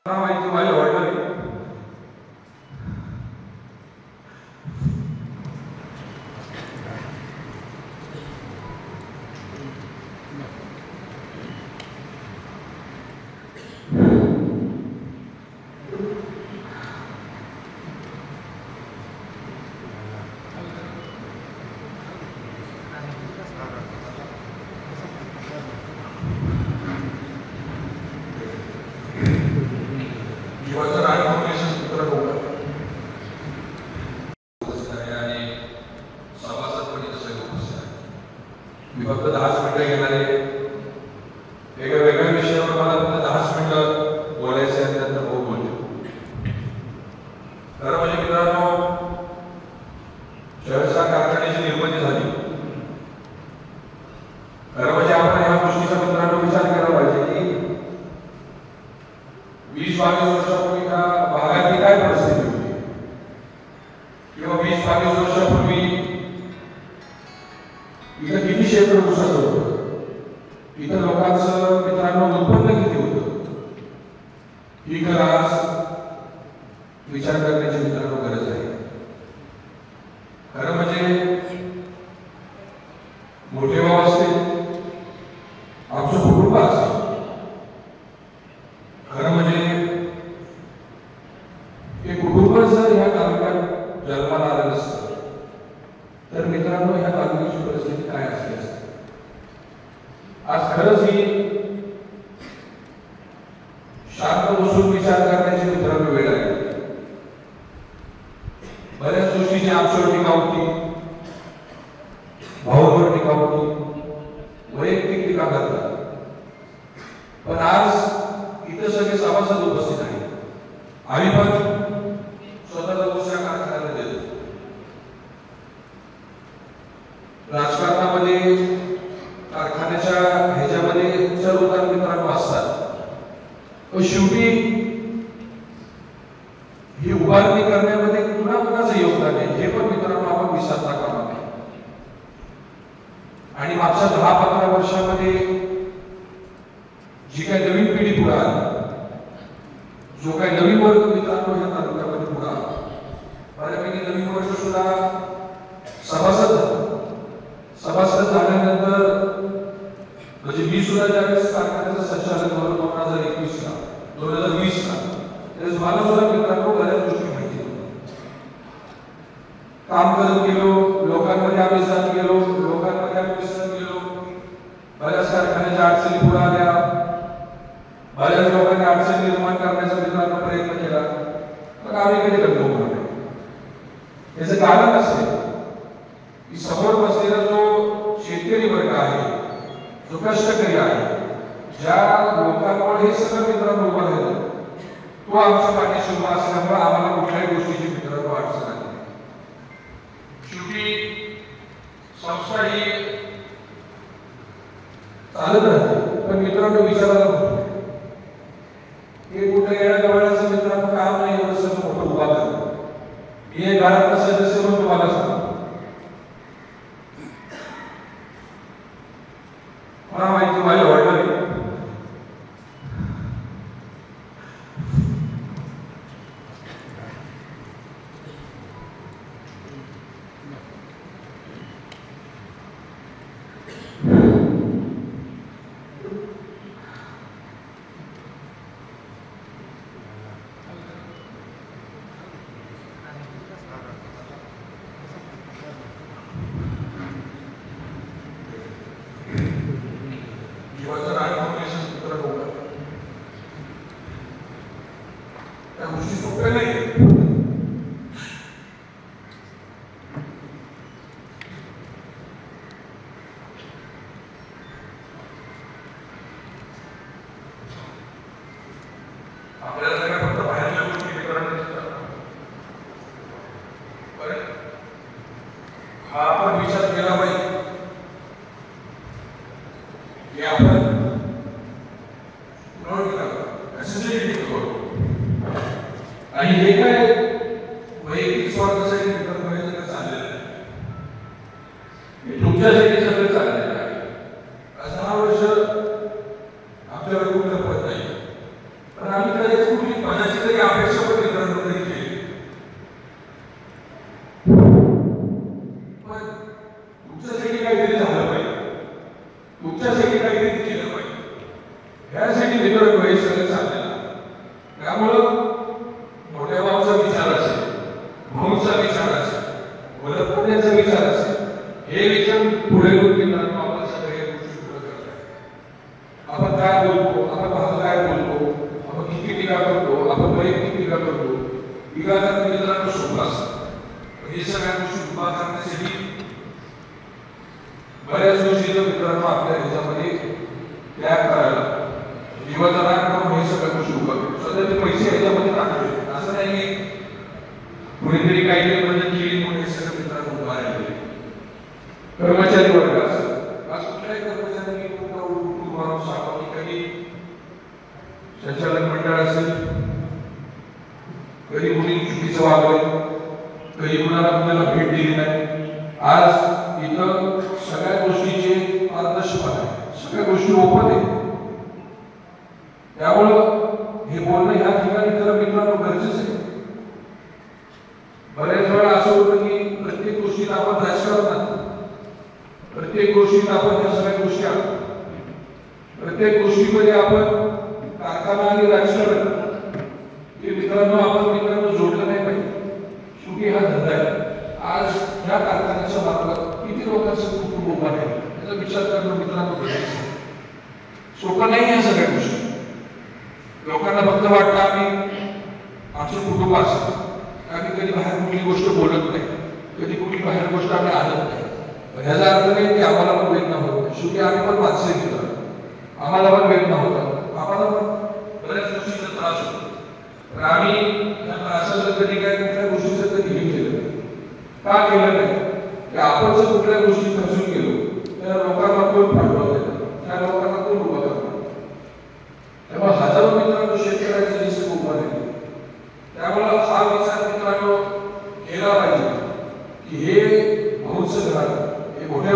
माहिती माझ्या वाटलं मी फक्त 10 मिनिटं घेणार आहे. एका वेगळ्या विषयावर मला फक्त 10 मिनिटं बोलायचं आहे, त्यानंतर खूप बोलतो. खरं म्हणजे मित्रांनो, शहरच्या कारखान्याची निर्मिती झाली. खरं म्हणजे आपण ह्या गोष्टीचा मित्रांनो विचार केला पाहिजे की 20-22 वर्षापूर्वी ह्या भागातली काय परिस्थिती होती, किंवा 20-22 वर्षापूर्वी इथं किती क्षेत्र ऊसाचं होतं, इथं लोकांचं मित्रांनो उत्पन्न किती होतं, ही खरं आज विचार करण्याची मित्रांनो गरज आहे. खरं म्हणजे मोठे भाव असतील, आमचं कुटुंब असेल, खरं म्हणजे हे कुटुंब जर ह्या तालुक्यात जन्माला आलं नसतं तर मित्रांनो ह्या तालुक्याची परिस्थिती काय असली असते. आज खरंच ही शांत बसून विचार करण्याची मित्रांनो वेळ आहे. बऱ्याच गोष्टीची आमच्यावर टीका होती, भाऊंवर टीका होती, वैयक्तिक टीका करतात. पण आज इथं सगळे सभासद उपस्थित आहेत. आम्ही पण स्वतःचा दुसऱ्या कारखान्याला देतो. राजकारणामध्ये कारखान्याच्या ह्याच्यामध्ये चढ उतार मित्रांनो असतात, पण शेवटी ही उभारणी करण्यामध्ये कुणाचं योगदान आहे हे पण मित्रांनो आपण विसरता कामा नये. आणि मागच्या 10-15 वर्षामध्ये जी काही नवीन पिढी पुढे आली, जो काही नवीन वर्ग मित्रांनो ह्या तालुक्यामध्ये पुढे आला, बऱ्यापैकी नवीन वर्ग सुद्धा सभासद झाल्यानंतर म्हणजे मी सुद्धा ज्यावेळेस कारखान्याचं संचालक झालो 2021 ला 2020 ला, त्यावेळेस मला सुद्धा मित्रांनो बऱ्याच गोष्टी माहिती होत्या. काम करत गेलो, लोकांमध्ये आम्ही जात गेलो, लोकांमध्ये आम्ही मिसळत गेलो. बऱ्याच कारखान्याच्या अडचणी पुढे आल्या, बऱ्याच लोकांनी अडचणी निर्माण करण्याचा मित्रांनो प्रयत्न केला. मग आम्ही कधी करतो म्हणून याचं कारण असेल की समोर बसलेला जो शेतकरी वर्ग आहे, जो कष्टकरी आहे, ज्या लोकांमुळे हे सगळं मित्रांनो उभं राहिलं, तो आमच्या पाठीशी उभा असल्यामुळे आम्हाला कुठल्याही गोष्टीची मित्रांनो अडचण आली. शेवटी संस्था ही चालत राहते, पण मित्रांनो विचारायला नको हे कुठं येण्या जवळचं मित्रांनो काम नाही एवढं सगळं मोठं उभा करतो. हे घरातलं सदस्य म्हणून तुम्हाला सांगतो, मला माहिती माझ्या वडिलांनी त्या गोष्टी सोप्या नाही. आपल्याला सगळ्या फक्त बाहेरच्या गोष्टी मित्रांनो दिसतात, बरं हा आपण विचार केला पाहिजे की आपण कशासाठी करू. आणि हे काय वैयक्तिक स्वार्थासाठी मित्रांनो चाललेलं आहे, तुमच्यासाठी सगळं चाललेलं आहे. 10 वर्ष आपल्याला कुठलं पद नाही, पण आम्ही मित्र हे सगळं चाललेलं आहे. त्यामुळं मोठ्या भावाचा विचार असेल, भाऊचा विचार असेल, वडपण्याचा विचार असेल, हे विचार पुढे घेऊन आपण सगळ्या गोष्टी पुढे करतो. आपण काय बोलतो, आपण भाषा काय बोलतो, आपण किती टीका करतो, आपण वैयक्तिक टीका करतो. टीका करणे मित्रांनो सोपं असतं. हे सगळ्या गोष्टी उभा करण्यासाठी बऱ्याच गोष्टी मित्रांनो आपल्या ह्याच्यामध्ये त्याग करायला जीवाचा राग करून हे सगळ्या गोष्टी उभा करतो. सध्या ते पैसे ह्याच्यामध्ये टाकले असं नाही की कुणीतरी काहीतरी म्हणजे केली म्हणून हे सगळं मित्रांनो उभा राहिले. कर्मचारी वर्ग असेल, आज कुठल्याही कर्मचाऱ्यांनी तुम्हाला सांगा की कधी संचालक मंडळ असेल, कधी मुली चुकीचं वागलं, कधी कुणाला भेट दिली नाही. आज इथं सगळ्या गोष्टीचे पारदर्शकता आहे, सगळ्या गोष्टी ओपन आहे. त्यामुळं हे बोलणं ह्या ठिकाणी तर मित्रांनो गरजेचं आहे. बऱ्याच वेळा असं होतं की प्रत्येक गोष्टीत आपण राजकारण आणतो, प्रत्येक गोष्टीत आपण ह्या सगळ्या गोष्टी आणतो, प्रत्येक गोष्टीमध्ये आपण कारखाना आणि राजकारण हे मित्रांनो आपण जोडलं नाही पाहिजे. शेवटी हा धंदा आहे. आज ह्या कारखान्याच्या मार्फत किती लोकांचं कुटुंब उभा आहे याचा विचार करणं मित्रांनो गरजेचं आहे. सोपं नाही या सगळ्या गोष्टी. लोकांना फक्त वाटतं आम्ही आमचं कुटुंब असतं, आम्ही कधी बाहेर कुठली गोष्ट बोलत नाही, कधी कुठली बाहेर गोष्ट आम्ही आणत नाही. ह्याचा अर्थ नाही की आम्हाला पण वेदना होत नाही. शेवटी आम्ही पण माणसं घेतो, आम्हाला पण वेदना होतात, आम्हाला पण बऱ्याच गोष्टींचा त्रास होतो. तर आम्ही या त्रासाचं कधी काय कुठल्या गोष्टीचं कधी हे केलं नाही. का केलं नाही की आपण जर कुठल्या गोष्टी समजून गेलो तर लोकांना कोण पाठवलं देतं, त्या लोकांना कोण उभं करणार. त्यामुळे हजारो मित्रांनो शेतकऱ्यांचे दिवस उभा राहिले. त्यामुळं हा विचार मित्रांनो केला पाहिजे की हे भाऊचं घर, हे मोठ्या